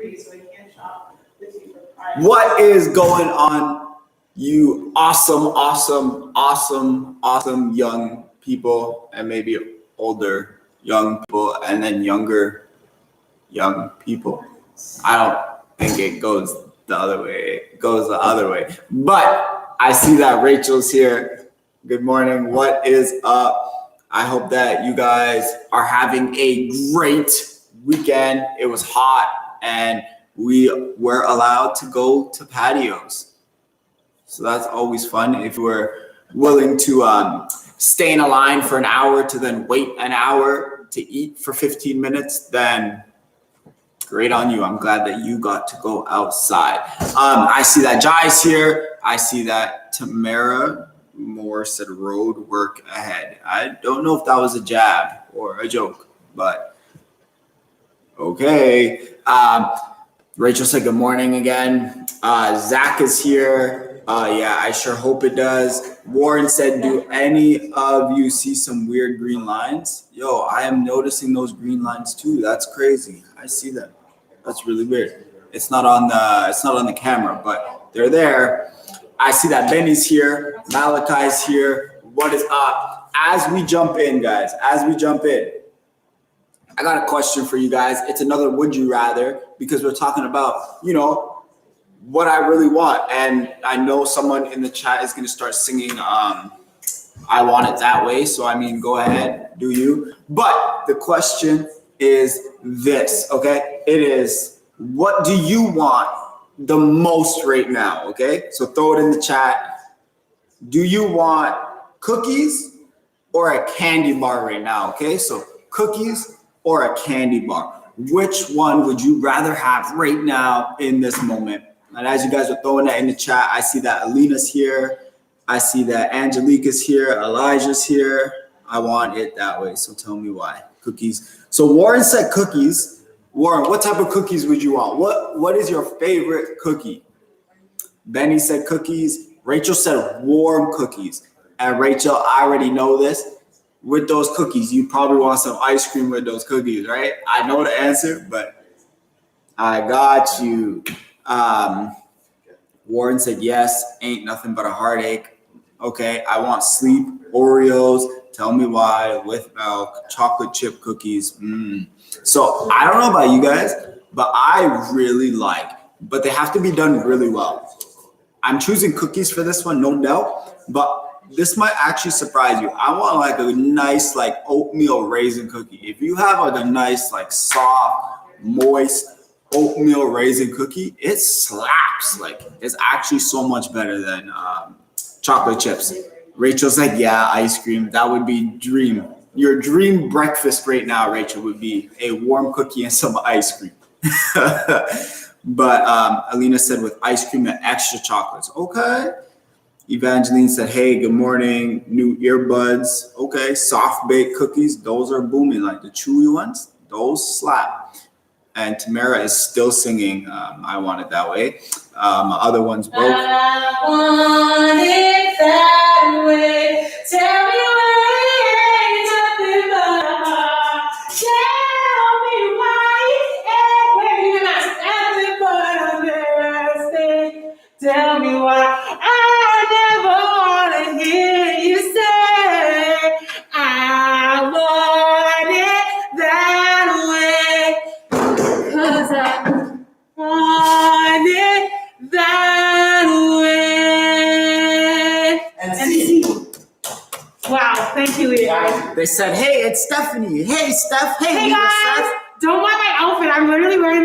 free, so I can shop with you for price. What is going on, you awesome young people, and maybe older young people, and then younger young people? I don't think it goes the other way. It goes the other way. But I see that Rachel's here. Good morning. What is up? I hope that you guys are having a great weekend. It was hot and we were allowed to go to patios. So that's always fun. If we're willing to stay in a line for an hour to then wait an hour to eat for 15 minutes, then great on you. I'm glad that you got to go outside. I see that Jai's here. I see that Tamara Moore said road work ahead. I don't know if that was a jab or a joke, but okay. Rachel said good morning again. Zach is here. Yeah, I sure hope it does. Warren said, do any of you see some weird green lines? Yo, I am noticing those green lines too. That's crazy. I see them. That's really weird. It's not on the camera, but they're there. I see that Benny's here. Malachi's here. What is up? As we jump in, guys, I got a question for you guys. It's another would you rather, because we're talking about, what I really want. And I know someone in the chat is going to start singing I Want It That Way. So, go ahead, do you. But the question is this, okay? It is, what do you want the most right now, okay? So throw it in the chat. Do you want cookies or a candy bar right now, okay? So cookies or a candy bar. Which one would you rather have right now in this moment? And as you guys are throwing that in the chat, I see that Alina's here. I see that Angelica's here. Elijah's here. I want it that way. So tell me why. Cookies. So Warren said cookies. Warren, what type of cookies would you want? What is your favorite cookie? Benny said cookies. Rachel said warm cookies. And Rachel, I already know this. With those cookies, you probably want some ice cream with those cookies, right? I know the answer, but I got you. Warren said yes, ain't nothing but a heartache. Okay, I want sleep, Oreos, tell me why, with milk, chocolate chip cookies. So I don't know about you guys, but I really like, but they have to be done really well. I'm choosing cookies for this one, no doubt, but this might actually surprise you. I want like a nice like oatmeal raisin cookie. If you have like a nice like soft, moist oatmeal raisin cookie, it slaps. Like it's actually so much better than chocolate chips. Rachel's like, yeah, ice cream. That would be dream. Your dream breakfast right now, Rachel, would be a warm cookie and some ice cream. But Alina said with ice cream and extra chocolates. Okay. Evangeline said, hey, good morning. New earbuds. Okay. Soft baked cookies. Those are booming. Like the chewy ones, those slap. And Tamara is still singing I Want It That Way. Other ones broke. I want it that way. Tell me why it ain't nothing but a heart. Tell me why it ain't nothing but a mistake. Tell me why I never want to hear you say I want it that way. 'Cause I want it that way. And see. Wow, thank you, Leah. They said, hey, it's Stephanie. Hey, Steph. Hey guys, Steph. don't mind my outfit. I'm literally wearing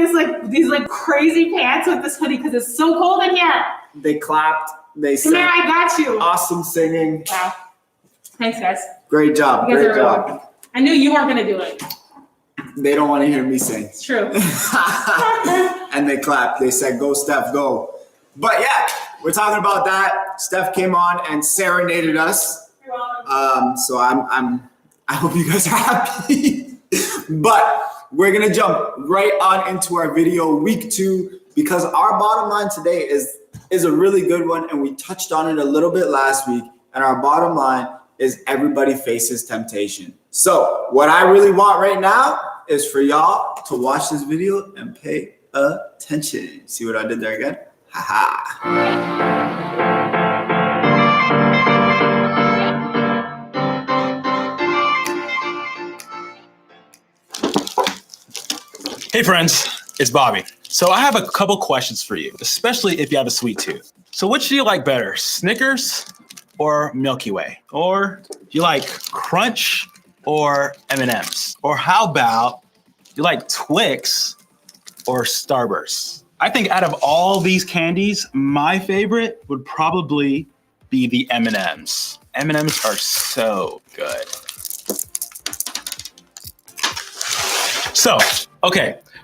these crazy pants with this hoodie because it's so cold in here. They clapped. They said, Tamara, I got you. Awesome singing. Wow. Thanks, guys. Great job. You guys Great are job. I knew you weren't going to do it. They don't want to hear me sing. It's true. And they clapped. They said, go, Steph, go. But yeah, we're talking about that. Steph came on and serenaded us. You're welcome. So I hope you guys are happy. But we're going to jump right on into our video, week 2, because our bottom line today is a really good one. And we touched on it a little bit last week. And our bottom line is everybody faces temptation. So what I really want right now is for y'all to watch this video and pay attention. See what I did there again? Ha-ha. Hey friends, it's Bobby. So I have a couple questions for you, especially if you have a sweet tooth. So which do you like better, Snickers or Milky Way? Or you like Crunch or M&Ms? Or how about you like Twix or Starburst? I think out of all these candies, my favorite would probably be the M&Ms. M&Ms are so good.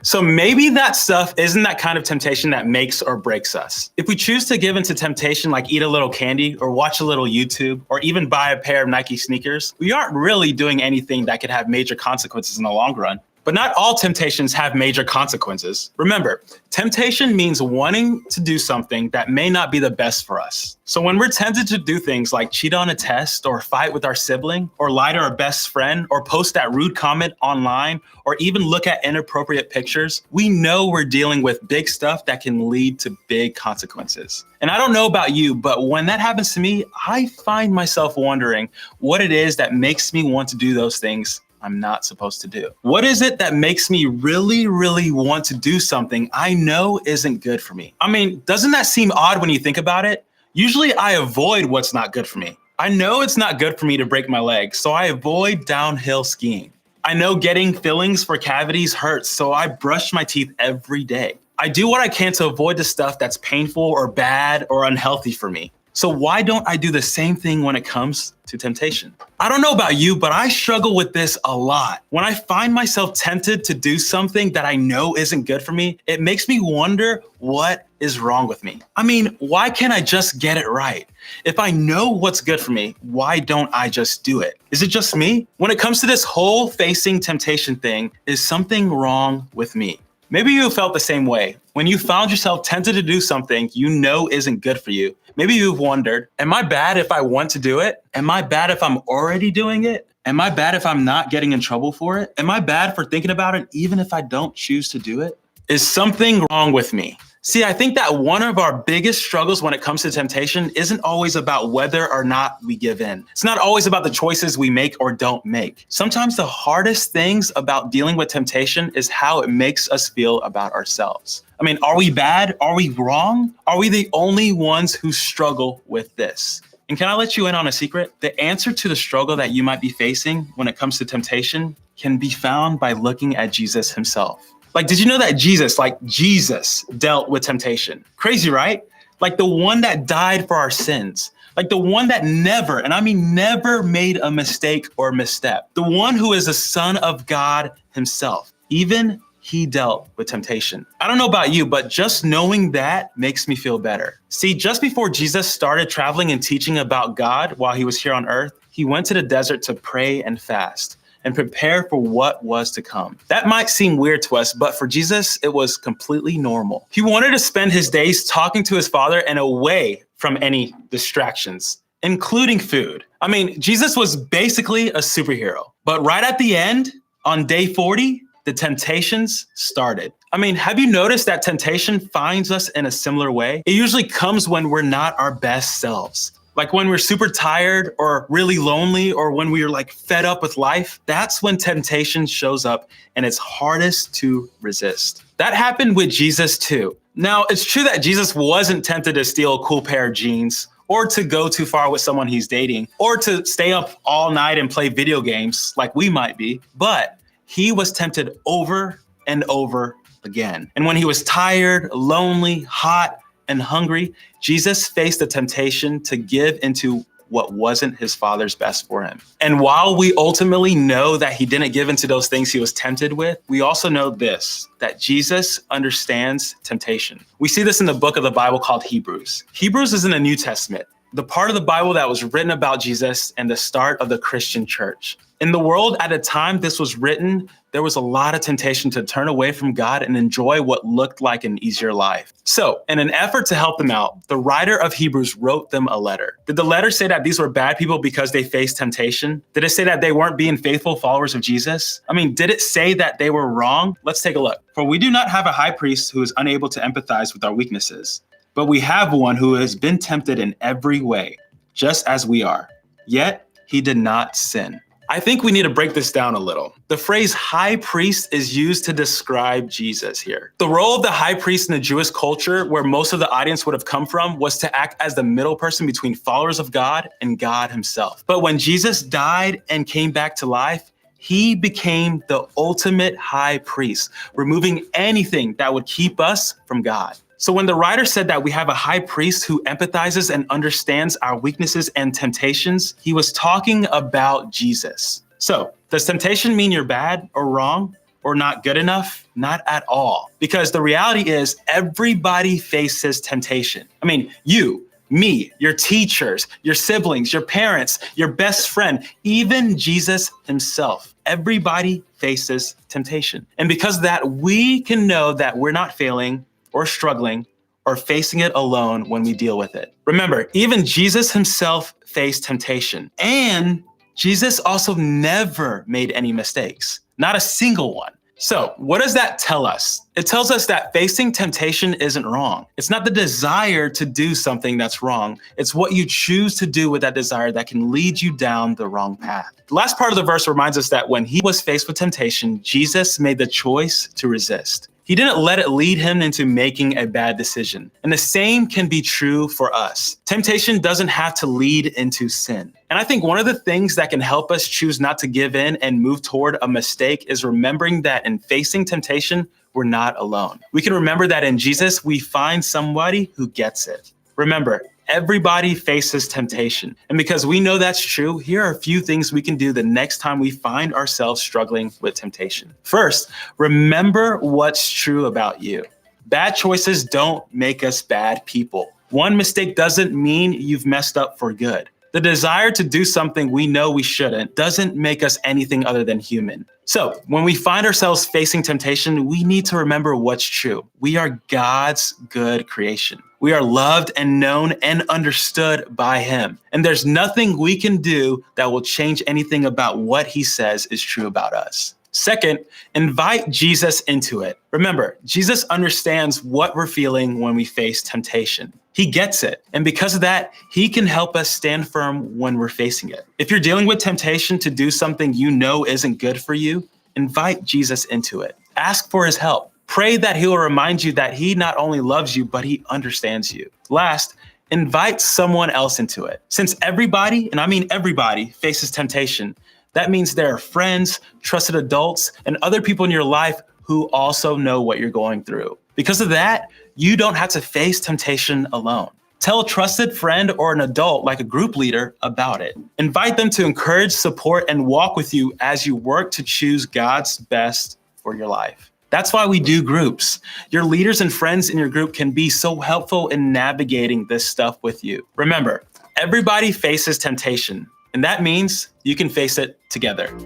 So maybe that stuff isn't that kind of temptation that makes or breaks us. If we choose to give into temptation, like eat a little candy or watch a little YouTube or even buy a pair of Nike sneakers, we aren't really doing anything that could have major consequences in the long run. But not all temptations have major consequences. Remember, temptation means wanting to do something that may not be the best for us. So when we're tempted to do things like cheat on a test or fight with our sibling or lie to our best friend or post that rude comment online or even look at inappropriate pictures, we know we're dealing with big stuff that can lead to big consequences. And I don't know about you, but when that happens to me, I find myself wondering what it is that makes me want to do those things I'm not supposed to do. What is it that makes me really, really want to do something I know isn't good for me? I mean, doesn't that seem odd when you think about it? Usually I avoid what's not good for me. I know it's not good for me to break my leg, so I avoid downhill skiing. I know getting fillings for cavities hurts, so I brush my teeth every day. I do what I can to avoid the stuff that's painful or bad or unhealthy for me. So why don't I do the same thing when it comes to temptation? I don't know about you, but I struggle with this a lot. When I find myself tempted to do something that I know isn't good for me, it makes me wonder what is wrong with me. I mean, why can't I just get it right? If I know what's good for me, why don't I just do it? Is it just me? When it comes to this whole facing temptation thing, is something wrong with me? Maybe you felt the same way. When you found yourself tempted to do something you know isn't good for you, maybe you've wondered, am I bad if I want to do it? Am I bad if I'm already doing it? Am I bad if I'm not getting in trouble for it? Am I bad for thinking about it even if I don't choose to do it? Is something wrong with me? See, I think that one of our biggest struggles when it comes to temptation isn't always about whether or not we give in. It's not always about the choices we make or don't make. Sometimes the hardest things about dealing with temptation is how it makes us feel about ourselves. I mean, are we bad? Are we wrong? Are we the only ones who struggle with this? And can I let you in on a secret? The answer to the struggle that you might be facing when it comes to temptation can be found by looking at Jesus himself. Like, did you know that Jesus dealt with temptation? Crazy, right? Like the one that died for our sins. Like the one that never, and I mean never made a mistake or misstep. The one who is the Son of God himself. Even he dealt with temptation. I don't know about you, but just knowing that makes me feel better. See, just before Jesus started traveling and teaching about God while he was here on earth, he went to the desert to pray and fast and prepare for what was to come. That might seem weird to us, but for Jesus, it was completely normal. He wanted to spend his days talking to his Father and away from any distractions, including food. I mean, Jesus was basically a superhero. But right at the end, on day 40, the temptations started. I mean, have you noticed that temptation finds us in a similar way? It usually comes when we're not our best selves. Like when we're super tired or really lonely or when we're like fed up with life, that's when temptation shows up and it's hardest to resist. That happened with Jesus too. Now, it's true that Jesus wasn't tempted to steal a cool pair of jeans or to go too far with someone he's dating or to stay up all night and play video games like we might be, but he was tempted over and over again. And when he was tired, lonely, hot, and hungry, Jesus faced the temptation to give into what wasn't his Father's best for him. And while we ultimately know that he didn't give into those things he was tempted with, we also know this, that Jesus understands temptation. We see this in the book of the Bible called Hebrews. Hebrews is in the New Testament, the part of the Bible that was written about Jesus and the start of the Christian church. In the world at the time this was written, there was a lot of temptation to turn away from God and enjoy what looked like an easier life. So, in an effort to help them out, the writer of Hebrews wrote them a letter. Did the letter say that these were bad people because they faced temptation? Did it say that they weren't being faithful followers of Jesus? I mean, did it say that they were wrong? Let's take a look. For we do not have a high priest who is unable to empathize with our weaknesses, but we have one who has been tempted in every way, just as we are. Yet he did not sin. I think we need to break this down a little. The phrase high priest is used to describe Jesus here. The role of the high priest in the Jewish culture, where most of the audience would have come from, was to act as the middle person between followers of God and God himself. But when Jesus died and came back to life, he became the ultimate high priest, removing anything that would keep us from God. So when the writer said that we have a high priest who empathizes and understands our weaknesses and temptations, he was talking about Jesus. So does temptation mean you're bad or wrong or not good enough? Not at all. Because the reality is everybody faces temptation. I mean, you, me, your teachers, your siblings, your parents, your best friend, even Jesus himself. Everybody faces temptation. And because of that, we can know that we're not failing or struggling or facing it alone when we deal with it. Remember, even Jesus himself faced temptation, and Jesus also never made any mistakes, not a single one. So what does that tell us? It tells us that facing temptation isn't wrong. It's not the desire to do something that's wrong. It's what you choose to do with that desire that can lead you down the wrong path. The last part of the verse reminds us that when he was faced with temptation, Jesus made the choice to resist. He didn't let it lead him into making a bad decision. And the same can be true for us. Temptation doesn't have to lead into sin. And I think one of the things that can help us choose not to give in and move toward a mistake is remembering that in facing temptation, we're not alone. We can remember that in Jesus, we find somebody who gets it. Remember, everybody faces temptation. And because we know that's true, here are a few things we can do the next time we find ourselves struggling with temptation. First, remember what's true about you. Bad choices don't make us bad people. One mistake doesn't mean you've messed up for good. The desire to do something we know we shouldn't doesn't make us anything other than human. So when we find ourselves facing temptation, we need to remember what's true. We are God's good creation. We are loved and known and understood by him. And there's nothing we can do that will change anything about what he says is true about us. Second, invite Jesus into it. Remember, Jesus understands what we're feeling when we face temptation. He gets it. And because of that, he can help us stand firm when we're facing it. If you're dealing with temptation to do something you know isn't good for you, invite Jesus into it. Ask for his help. Pray that he will remind you that he not only loves you, but he understands you. Last, invite someone else into it. Since everybody, and I mean everybody, faces temptation, that means there are friends, trusted adults, and other people in your life who also know what you're going through. Because of that, you don't have to face temptation alone. Tell a trusted friend or an adult, like a group leader, about it. Invite them to encourage, support, and walk with you as you work to choose God's best for your life. That's why we do groups. Your leaders and friends in your group can be so helpful in navigating this stuff with you. Remember, everybody faces temptation, and that means you can face it together.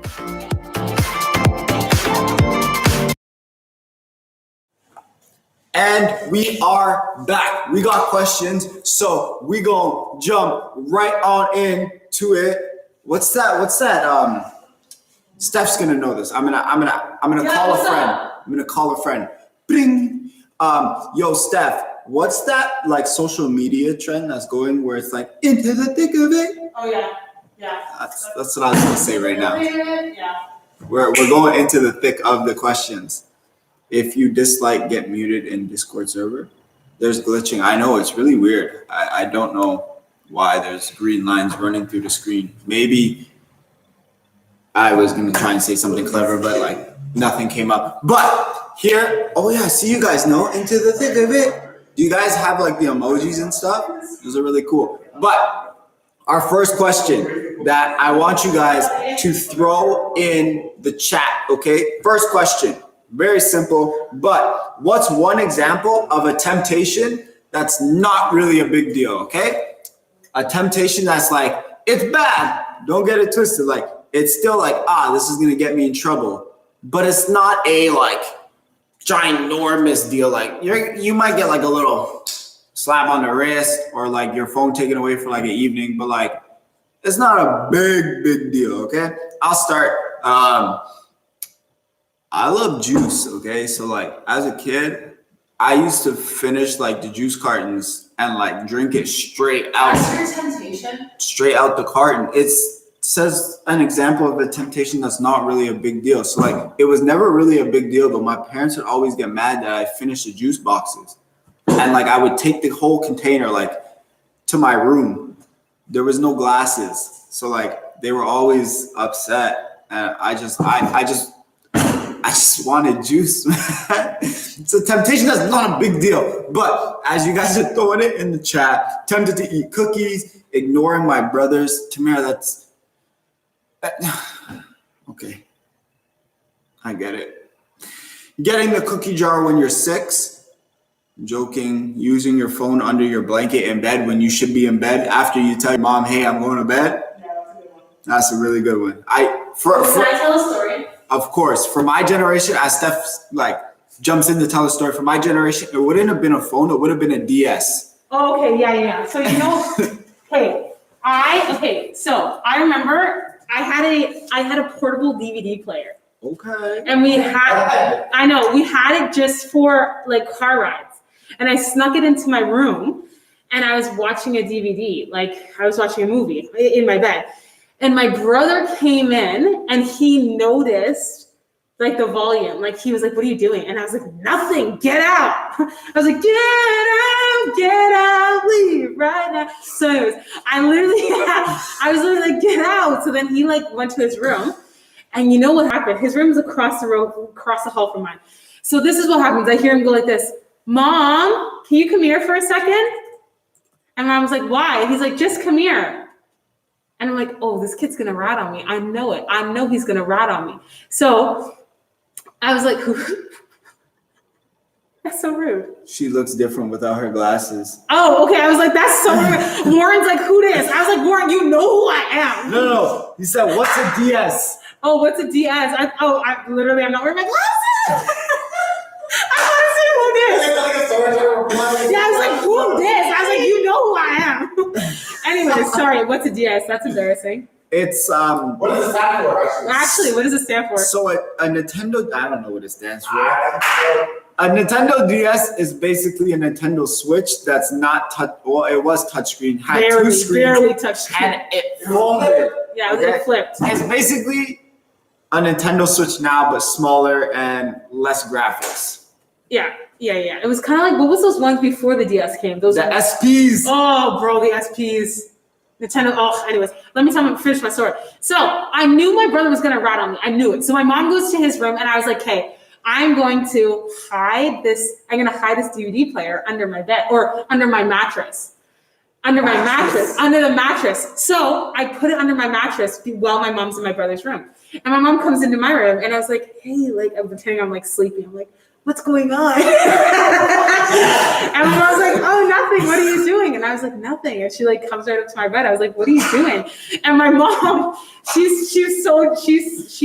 And we are back. We got questions, so we gonna jump right on into it. What's that? Steph's gonna know this. I'm gonna call a friend. I'm gonna call a friend. Bing. Yo, Steph, what's that like social media trend that's going where it's like into the thick of it? Oh yeah. That's what I was gonna say right now. Yeah. We're going into the thick of the questions. If you dislike, get muted in Discord server. There's glitching. I know, it's really weird. I don't know why there's green lines running through the screen. Maybe I was gonna try and say something clever, but like nothing came up. But here, oh yeah, see, you guys know into the thick of it. Do you guys have like the emojis and stuff? Those are really cool. But our first question that I want you guys to throw in the chat, okay? First question. Very simple, but what's one example of a temptation that's not really a big deal, okay? A temptation that's like, it's bad, don't get it twisted. Like, it's still like, this is gonna get me in trouble. but it's not a like ginormous deal. Like you might get like a little slap on the wrist or like your phone taken away for like an evening, but like it's not a big deal. Okay, I'll start. I love juice. Okay, so like as a kid, I used to finish like the juice cartons and like drink it straight out. That's your temptation? Straight out the carton. It says an example of a temptation that's not really a big deal. So like it was never really a big deal, but my parents would always get mad that I finished the juice boxes. And like I would take the whole container like to my room. There was no glasses. So like they were always upset. And I just wanted juice. So temptation is not a big deal. But as you guys are throwing it in the chat, tempted to eat cookies, ignoring my brothers. Tamara, that's okay. I get it. Getting the cookie jar when you're 6. Joking. Using your phone under your blanket in bed when you should be in bed after you tell your mom, hey, I'm going to bed. Yeah, that's a good one. That's a really good one. Can I tell a story? Of course. For my generation, as Steph like jumps in to tell a story, for my generation, it wouldn't have been a phone. It would have been a DS. Oh, okay. Yeah. So, so I remember I had a portable DVD player. Okay. And we had it just for like car rides. And I snuck it into my room and I was watching a DVD, like I was watching a movie in my bed. And my brother came in and he noticed like the volume. Like he was like, what are you doing? And I was like, nothing, get out. I was like, get out, leave right now. So anyways, I was literally like, get out. So then he like went to his room. And you know what happened? His room is across the hall from mine. So this is what happens. I hear him go like this, Mom, can you come here for a second? And Mom was like, why? He's like, just come here. And I'm like, oh, this kid's gonna rat on me. I know it. I know he's gonna rat on me. So I was like, that's so rude. She looks different without her glasses. Oh, okay. I was like, that's so rude. Warren's like, who this? I was like, Warren, you know who I am. No. He said, what's a DS? Oh, what's a DS? I'm not wearing my glasses. I want to see who this. Yeah, I was like, who this? I was like, you know who I am. Anyway, sorry. What's a DS? That's embarrassing. It's What does it stand for? Actually, what does it stand for? So a Nintendo. I don't know what it stands for. A Nintendo DS is basically a Nintendo Switch that's not touch. Well, it was touchscreen. Had two screens. Barely touchscreen. And it folded. Yeah, it flipped. It's basically a Nintendo Switch now, but smaller and less graphics. Yeah. It was kind of like, what was those ones before the DS came? Those the SPs. Oh, bro, the SPs. Nintendo. Oh, anyways, let me finish my story. So I knew my brother was going to rat on me. I knew it. So my mom goes to his room and I was like, hey, I'm going to hide this DVD player under my bed or under my mattress. Under the mattress. So I put it under my mattress while my mom's in my brother's room. And my mom comes into my room and I was like, hey, like I'm pretending I'm like sleeping. I'm like, what's going on? And my mom was like, oh, nothing. What are you doing? And I was like, nothing. And she like comes right up to my bed. I was like, what are you doing? And my mom, she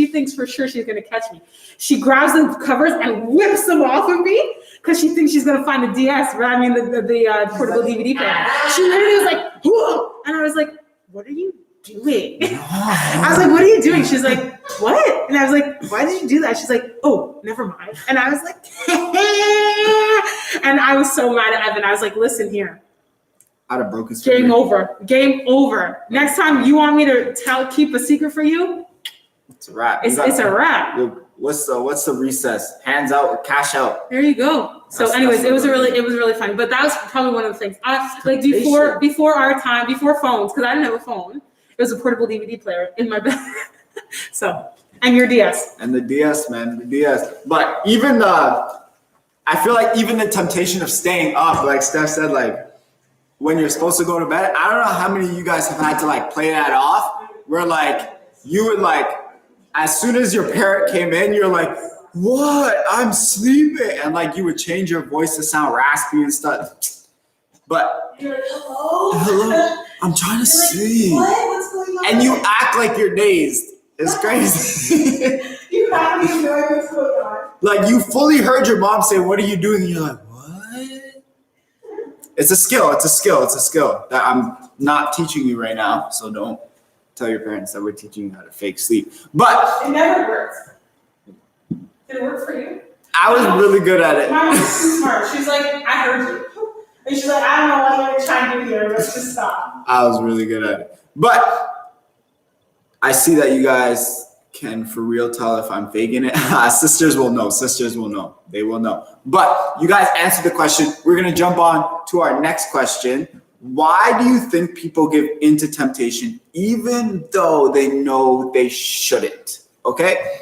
thinks for sure she's gonna catch me. She grabs the covers and whips them off of me because she thinks she's gonna find the DS, right? I mean the portable DVD player. She literally was like, whoa! And I was like, what are you doing? I was like, what are you doing? She's like, what? And I was like, why did you do that? She's like, oh, never mind. And I was like, and I was so mad at Evan. I was like, listen here. I'd have broke his Game over. Game over. Next time you want me to keep a secret for you, it's a wrap. It's a wrap. What's the recess? Hands out or cash out? There you go. So anyways, it was really funny. But that was probably one of the things. Like before our time, before phones, because I didn't have a phone. It was a portable DVD player in my bed. So, and your DS. And the DS, man, the DS. But even I feel like even the temptation of staying up, like Steph said, like when you're supposed to go to bed, I don't know how many of you guys have had to like play that off, where like you would like, as soon as your parent came in, you're like, what? I'm sleeping. And like you would change your voice to sound raspy and stuff. But you're like, hello? Hello? I'm trying to sleep. What? What's going on? And you act like you're dazed. It's crazy. You have to be doing what's going on. Like you fully heard your mom say, "What are you doing?" And you're like, "What?" It's a skill. It's a skill. It's a skill that I'm not teaching you right now. So don't tell your parents that we're teaching you how to fake sleep. But it never works. Did it work for you? I was really good at it. My mom's too smart. She's like, I heard you. And she's like, I don't know what I'm gonna try and do here. Let's just stop. I was really good at it. But I see that you guys can for real tell if I'm faking it. Sisters will know. Sisters will know. They will know. But you guys answered the question. We're going to jump on to our next question. Why do you think people give into temptation even though they know they shouldn't? Okay?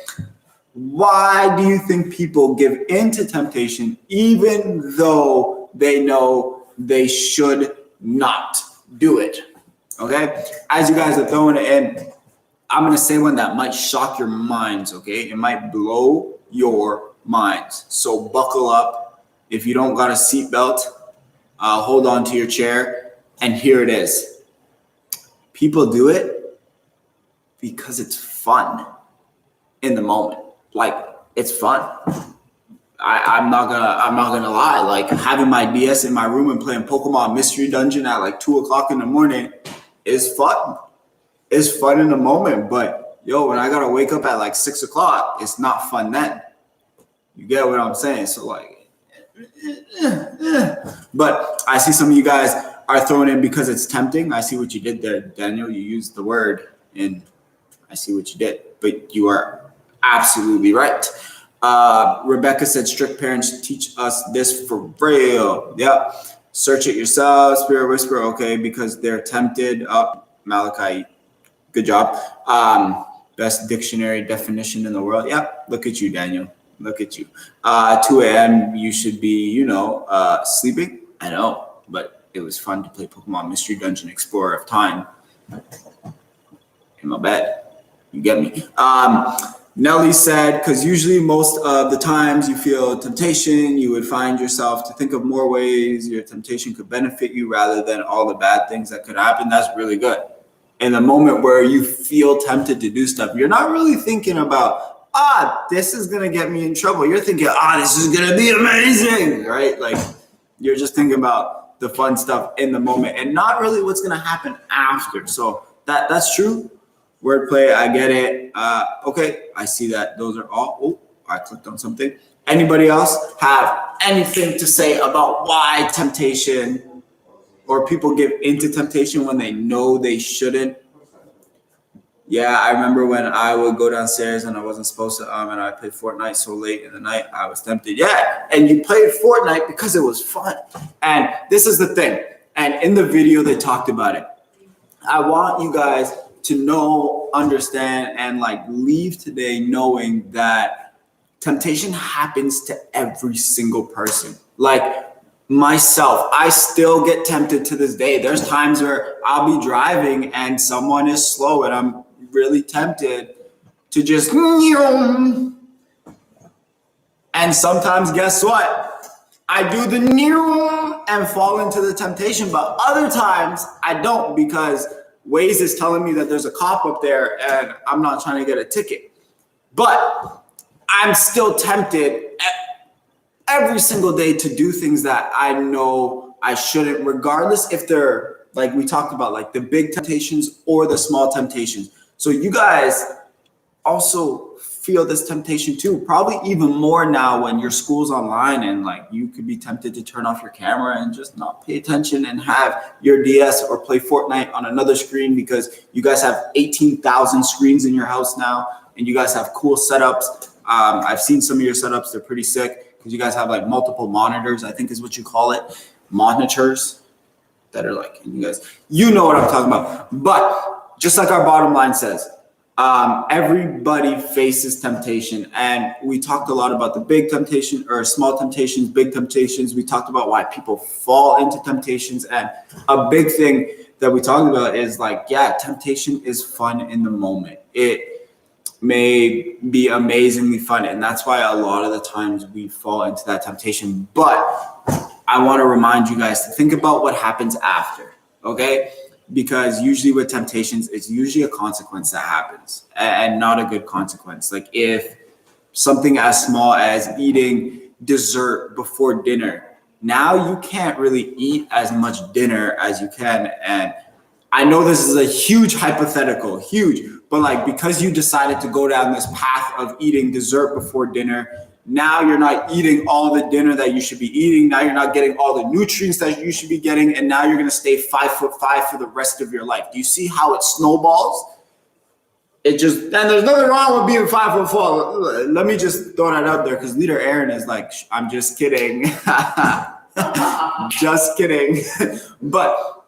Why do you think people give into temptation even though they know they should not do it? Okay? As you guys are throwing it in, I'm going to say one that might shock your minds, okay? It might blow your minds. So buckle up. If you don't got a seatbelt, hold on to your chair. And here it is. People do it because it's fun in the moment. Like, it's fun. I'm not gonna lie. Like, having my DS in my room and playing Pokemon Mystery Dungeon at like 2 o'clock in the morning is fun. It's fun in the moment, but yo, when I gotta wake up at like 6 o'clock, it's not fun then. You get what I'm saying? So like, but I see some of you guys are throwing in because it's tempting. I see what you did there, Daniel. You used the word, and I see what you did. But you are absolutely right. Rebecca said, strict parents teach us this for real. Yep. Search it yourself, spirit whisper, okay, because they're tempted. Malachi, good job. Best dictionary definition in the world. Yep. Look at you, Daniel. Look at you. 2 a.m. you should be, sleeping. I know, but it was fun to play Pokemon Mystery Dungeon Explorer of Time in my bed. You get me? Nelly said, because usually most of the times you feel temptation, you would find yourself to think of more ways your temptation could benefit you rather than all the bad things that could happen. That's really good. In the moment where you feel tempted to do stuff, you're not really thinking about, this is going to get me in trouble. You're thinking, this is going to be amazing, right? Like, you're just thinking about the fun stuff in the moment and not really what's going to happen after. So that's true. Wordplay, I get it. Okay, I see that. Those are all. Oh, I clicked on something. Anybody else have anything to say about why temptation or people give into temptation when they know they shouldn't? Yeah, I remember when I would go downstairs and I wasn't supposed to, and I played Fortnite so late in the night, I was tempted. Yeah, and you played Fortnite because it was fun. And this is the thing. And in the video, they talked about it. I want you guys to know, understand, and like leave today knowing that temptation happens to every single person. Like myself, I still get tempted to this day. There's times where I'll be driving and someone is slow and I'm really tempted to just, and sometimes guess what? I do the and fall into the temptation, but other times I don't because Waze is telling me that there's a cop up there and I'm not trying to get a ticket. But I'm still tempted every single day to do things that I know I shouldn't, regardless if they're, like we talked about, like the big temptations or the small temptations. So you guys also feel this temptation too, probably even more now when your school's online and like you could be tempted to turn off your camera and just not pay attention and have your DS or play Fortnite on another screen because you guys have 18,000 screens in your house now and you guys have cool setups. I've seen some of your setups, they're pretty sick because you guys have like multiple monitors, I think is what you call it, monitors that are like, you guys, you know what I'm talking about. But just like our bottom line says, everybody faces temptation, and we talked a lot about the big temptation or small temptations, big temptations. We talked about why people fall into temptations, and a big thing that we talked about is like, yeah, temptation is fun in the moment. It may be amazingly fun, and that's why a lot of the times we fall into that temptation. But I want to remind you guys to think about what happens after, okay? Because usually with temptations, it's usually a consequence that happens and not a good consequence. Like if something as small as eating dessert before dinner. Now you can't really eat as much dinner as you can. And I know this is a huge hypothetical, huge, but like because you decided to go down this path of eating dessert before dinner, now you're not eating all the dinner that you should be eating. Now you're not getting all the nutrients that you should be getting. And now you're going to stay 5'5" for the rest of your life. Do you see how it snowballs? And there's nothing wrong with being 5'4". Let me just throw that out there because Leader Aaron is like, I'm just kidding. Just kidding. But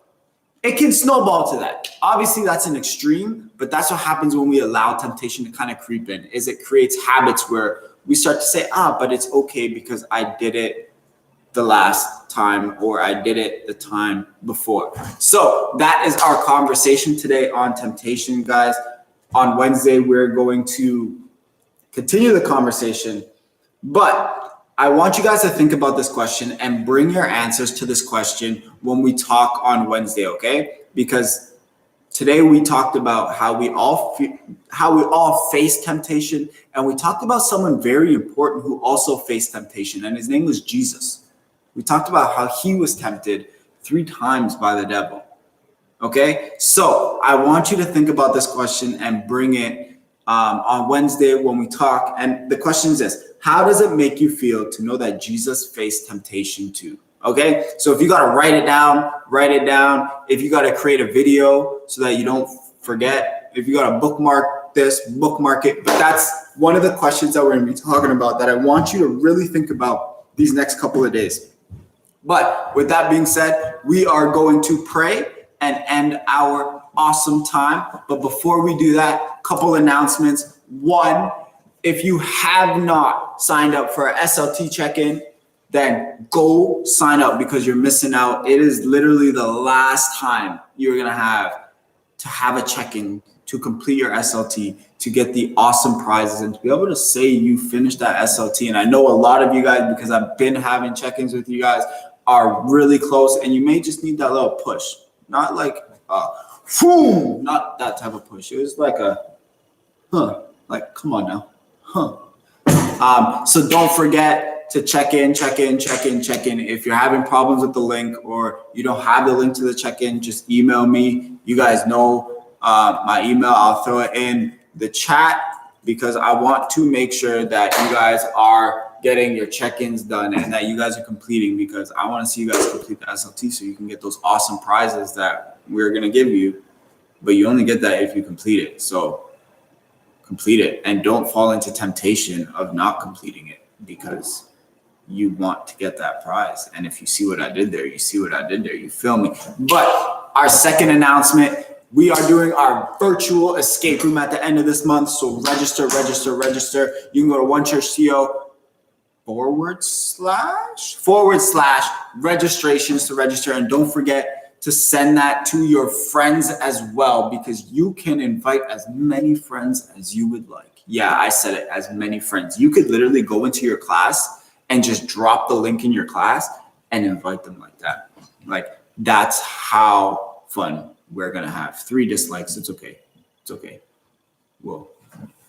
it can snowball to that. Obviously, that's an extreme, but that's what happens when we allow temptation to kind of creep in, is it creates habits where we start to say, but it's okay because I did it the last time or I did it the time before. So that is our conversation today on temptation, guys. On Wednesday, we're going to continue the conversation, but I want you guys to think about this question and bring your answers to this question when we talk on Wednesday, okay? Because today we talked about how we all face temptation, and we talked about someone very important who also faced temptation, and his name was Jesus. We talked about how he was tempted 3 times by the devil. Okay, so I want you to think about this question and bring it on Wednesday when we talk. And the question is this: how does it make you feel to know that Jesus faced temptation too? Okay, so if you got to write it down, write it down. If you got to create a video so that you don't forget, if you got to bookmark this, bookmark it. But that's one of the questions that we're going to be talking about that I want you to really think about these next couple of days. But with that being said, we are going to pray and end our awesome time. But before we do that, couple announcements. One, if you have not signed up for our SLT check-in, then go sign up because you're missing out. It is literally the last time you're going to have a check-in to complete your SLT, to get the awesome prizes and to be able to say you finished that SLT. And I know a lot of you guys, because I've been having check-ins with you guys, are really close, and you may just need that little push. Not like not that type of push. It was like like come on now, so don't forget to check in. If you're having problems with the link or you don't have the link to the check-in, just email me. You guys know my email. I'll throw it in the chat because I want to make sure that you guys are getting your check-ins done and that you guys are completing, because I want to see you guys complete the SLT so you can get those awesome prizes that we're going to give you, but you only get that if you complete it. So complete it and don't fall into temptation of not completing it because you want to get that prize. And if you see what I did there, you feel me? But our second announcement, we are doing our virtual escape room at the end of this month. So register. You can go to OneChurch.co / registrations to register. And don't forget to send that to your friends as well, because you can invite as many friends as you would like. Yeah, I said it, as many friends. You could literally go into your class and just drop the link in your class and invite them like that. Like, that's how fun we're going to have. 3 dislikes. It's okay. We'll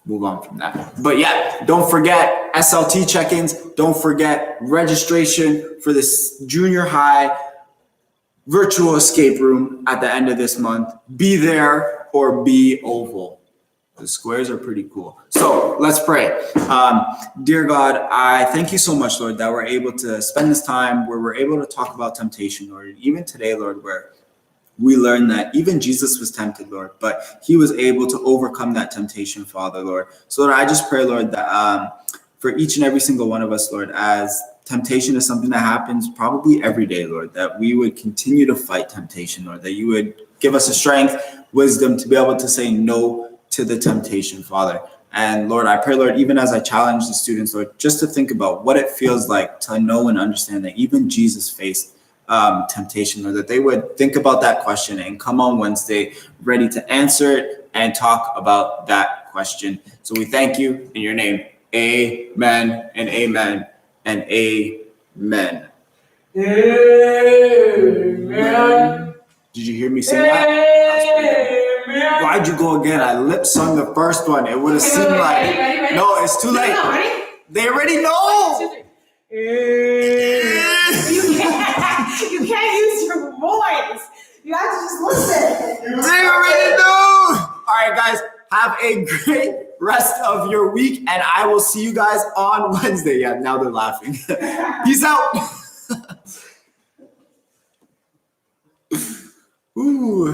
move on from that. But yeah, don't forget SLT check-ins. Don't forget registration for this junior high virtual escape room at the end of this month. Be there or be oval. The squares are pretty cool. So let's pray. Dear God, I thank you so much, Lord, that we're able to spend this time where we're able to talk about temptation, Lord. And even today, Lord, where we learned that even Jesus was tempted, Lord, but he was able to overcome that temptation, Father, Lord. So, Lord, I just pray, Lord, that for each and every single one of us, Lord, as temptation is something that happens probably every day, Lord, that we would continue to fight temptation, Lord, that you would give us the strength, wisdom to be able to say no to the temptation, Father. And Lord, I pray, Lord, even as I challenge the students, Lord, just to think about what it feels like to know and understand that even Jesus faced temptation, or that they would think about that question and come on Wednesday ready to answer it and talk about that question. So we thank you in your name. Amen and amen and amen. Amen. Did you hear me sing that? Why'd you go again? I lip sung the first one. It would have seemed like ready? no, it's too late. No, ready? They already know. You can't use your voice. You have to just listen. They already know. All right, guys, have a great rest of your week, and I will see you guys on Wednesday. Yeah, now they're laughing. Peace out. Ooh.